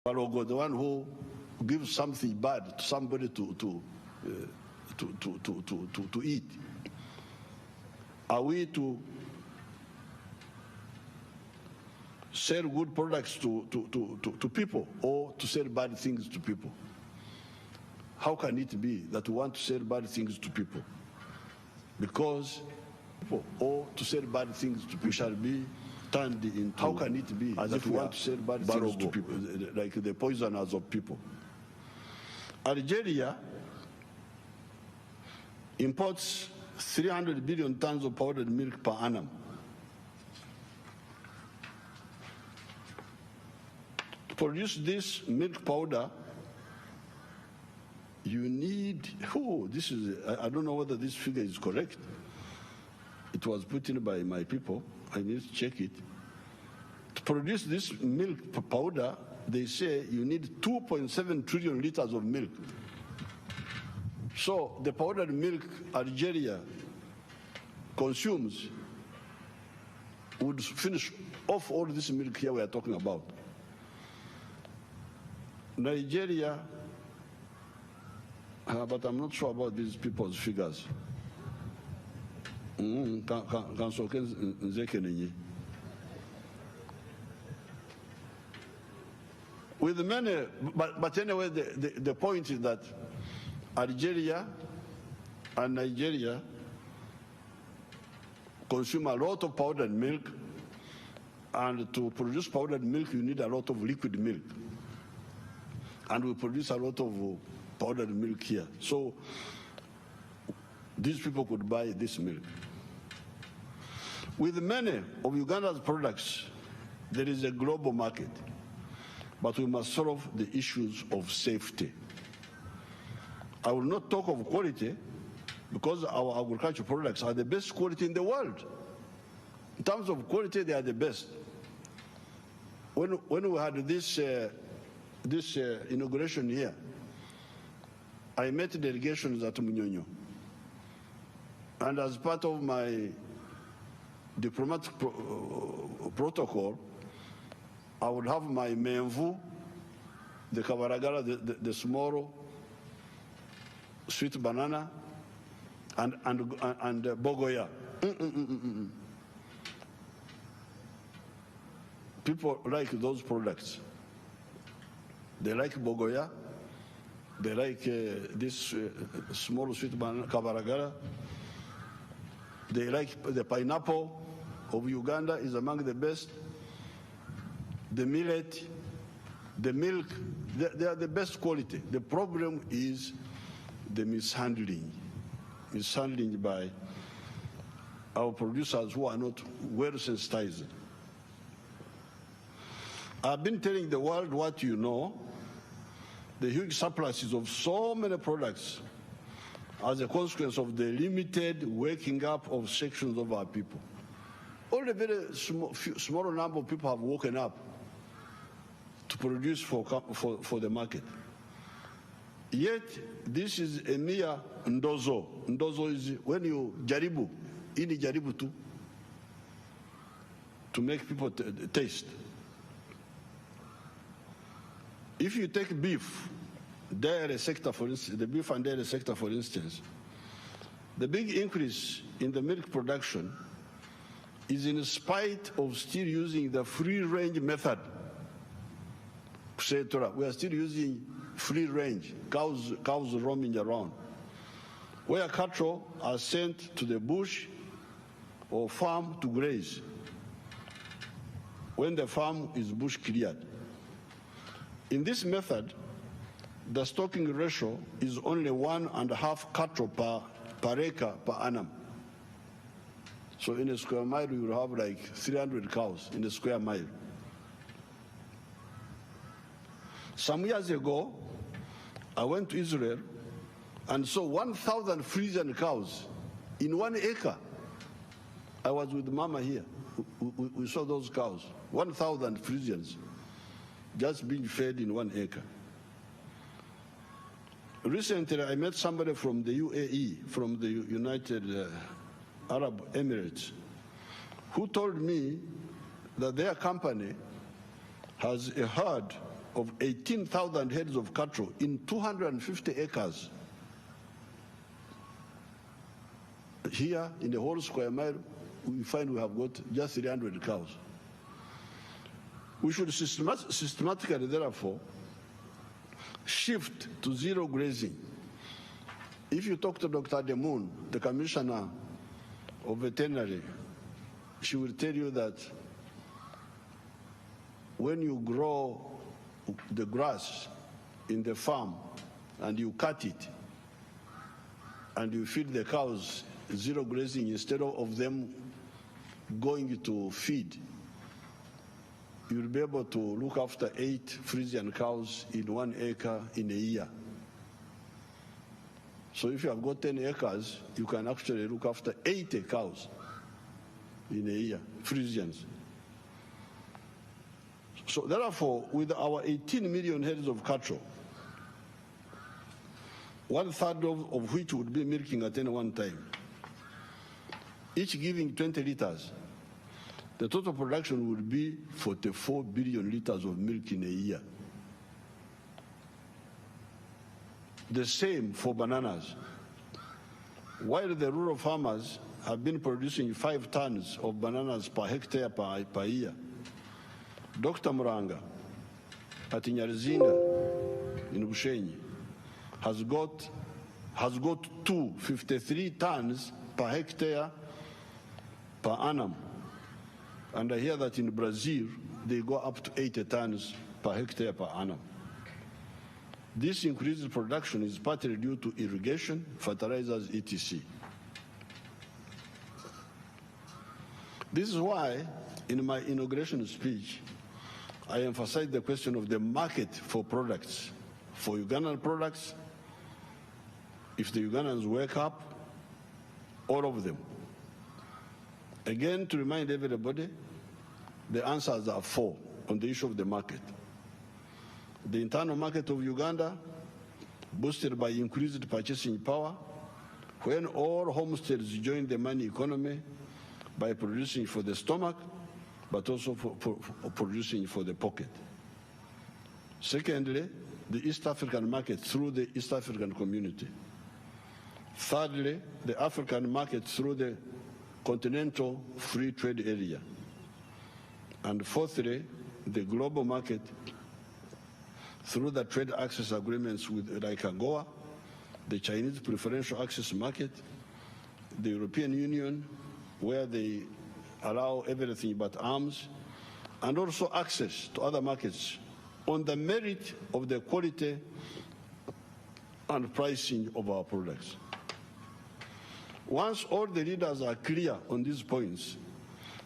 Balogo, the one who gives something bad to somebody to eat. Are we to sell good products to people or to sell bad things to people? How can it be that we want to sell bad things to people? Because people, or to sell bad things to people shall be turned into, how can it be as if we want to sell bad things to people, like the poisoners of people? Algeria imports 300 billion tons of powdered milk per annum. To produce this milk powder, you need, I don't know whether this figure is correct. It was put in by my people. I need to check it. To produce this milk powder, they say you need 2.7 trillion liters of milk. So the powdered milk Algeria consumes would finish off all this milk here we are talking about. Nigeria, but I'm not sure about these people's figures. With many, but anyway, the point is that Algeria and Nigeria consume a lot of powdered milk, and to produce powdered milk, you need a lot of liquid milk. And we produce a lot of powdered milk here. So these people could buy this milk. With many of Uganda's products, there is a global market, but we must solve the issues of safety. I will not talk of quality, because our agricultural products are the best quality in the world. In terms of quality, they are the best. When we had this inauguration here, I met delegations at Munyonyo, and as part of my diplomatic protocol, I would have my menvu, the kabaragara, the small sweet banana, and bogoya. People like those products. They like bogoya. They like this small sweet banana, kabaragara. They like the pineapple of Uganda is among the best. The millet, the milk, they are the best quality. The problem is the mishandling by our producers who are not well sensitized. I've been telling the world what you know, the huge surpluses of so many products as a consequence of the limited waking up of sections of our people. Only a very small number of people have woken up to produce for the market. Yet, this is a mere ndozo. Ndozo is when you jaribu, ini jaribu to make people taste. If you take beef, dairy sector for instance, the beef and dairy sector for instance, the big increase in the milk production is in spite of still using the free-range method. We are still using free-range, cows roaming around, where cattle are sent to the bush or farm to graze when the farm is bush cleared. In this method, the stocking ratio is only 1.5 cattle per acre per annum. So in a square mile, you will have like 300 cows in a square mile. Some years ago, I went to Israel and saw 1,000 Frisian cows in 1 acre. I was with Mama here. We saw those cows, 1,000 Frisians, just being fed in 1 acre. Recently, I met somebody from the UAE, from the United Arab Emirates, who told me that their company has a herd of 18,000 heads of cattle in 250 acres. Here, in the whole square mile, we find we have got just 300 cows. We should systematically, therefore, shift to zero grazing. If you talk to Dr. Demoon, the Commissioner of Veterinary, she will tell you that when you grow the grass in the farm and you cut it and you feed the cows zero grazing instead of them going to feed, you'll be able to look after 8 Frisian cows in 1 acre in a year. So if you have got 10 acres, you can actually look after 80 cows in a year, Frisians. So therefore, with our 18 million heads of cattle, 1/3 of which would be milking at any one time, each giving 20 liters, the total production would be 44 billion liters of milk in a year. The same for bananas. While the rural farmers have been producing 5 tons of bananas per hectare per year, Dr. Muranga at Nyarzinga in Bushenyi has got 53 tons per hectare per annum. And I hear that in Brazil, they go up to 80 tons per hectare per annum. This increased production is partly due to irrigation, fertilizers, etc. This is why, in my inauguration speech, I emphasized the question of the market for products. For Ugandan products, if the Ugandans wake up, all of them. Again, to remind everybody, the answers are 4 on the issue of the market. The internal market of Uganda, boosted by increased purchasing power, when all homesteads join the money economy by producing for the stomach, but also for producing for the pocket. Secondly, the East African market through the East African community. Thirdly, the African market through the continental free trade area. And fourthly, the global market through the trade access agreements with like AGOA, the Chinese preferential access market, the European Union, where they allow everything but arms, and also access to other markets on the merit of the quality and pricing of our products. Once all the leaders are clear on these points,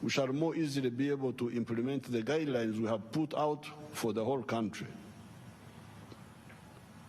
we shall more easily be able to implement the guidelines we have put out for the whole country.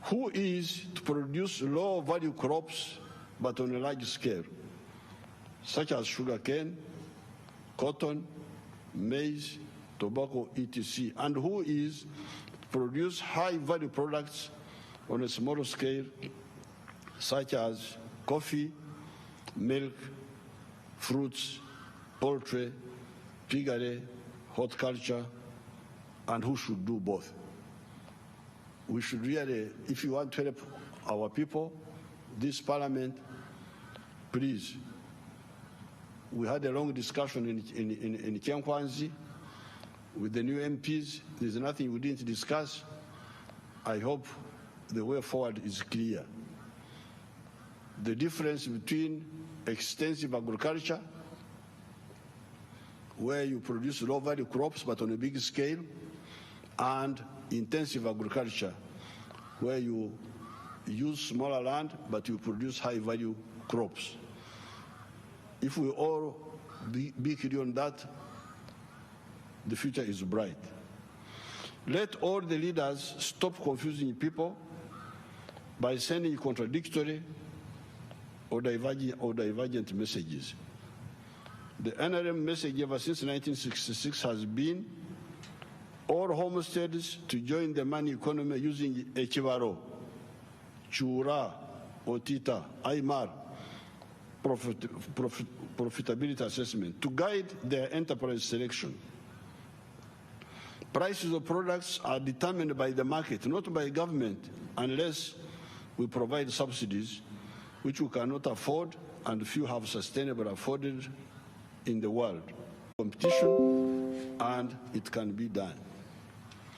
Who is to produce low-value crops but on a large scale, such as sugarcane, cotton, maize, tobacco, etc., and who is to produce high-value products on a smaller scale, such as coffee, milk, fruits, poultry, piggery, horticulture, and who should do both. We should really, if you want to help our people, this parliament, please. We had a long discussion in Kyankwanzi with the new MPs. There's nothing we didn't discuss. I hope the way forward is clear. The difference between extensive agriculture, where you produce low-value crops but on a big scale, and intensive agriculture, where you use smaller land but you produce high-value crops. If we all be clear on that, the future is bright. Let all the leaders stop confusing people by sending contradictory or divergent messages. The NRM message ever since 1966 has been all homesteads to join the money economy using Echivaro, Chura, Otita, Aymar, profitability assessment to guide their enterprise selection. Prices of products are determined by the market, not by government, unless we provide subsidies which we cannot afford and few have sustainable afforded in the world. Competition, and it can be done.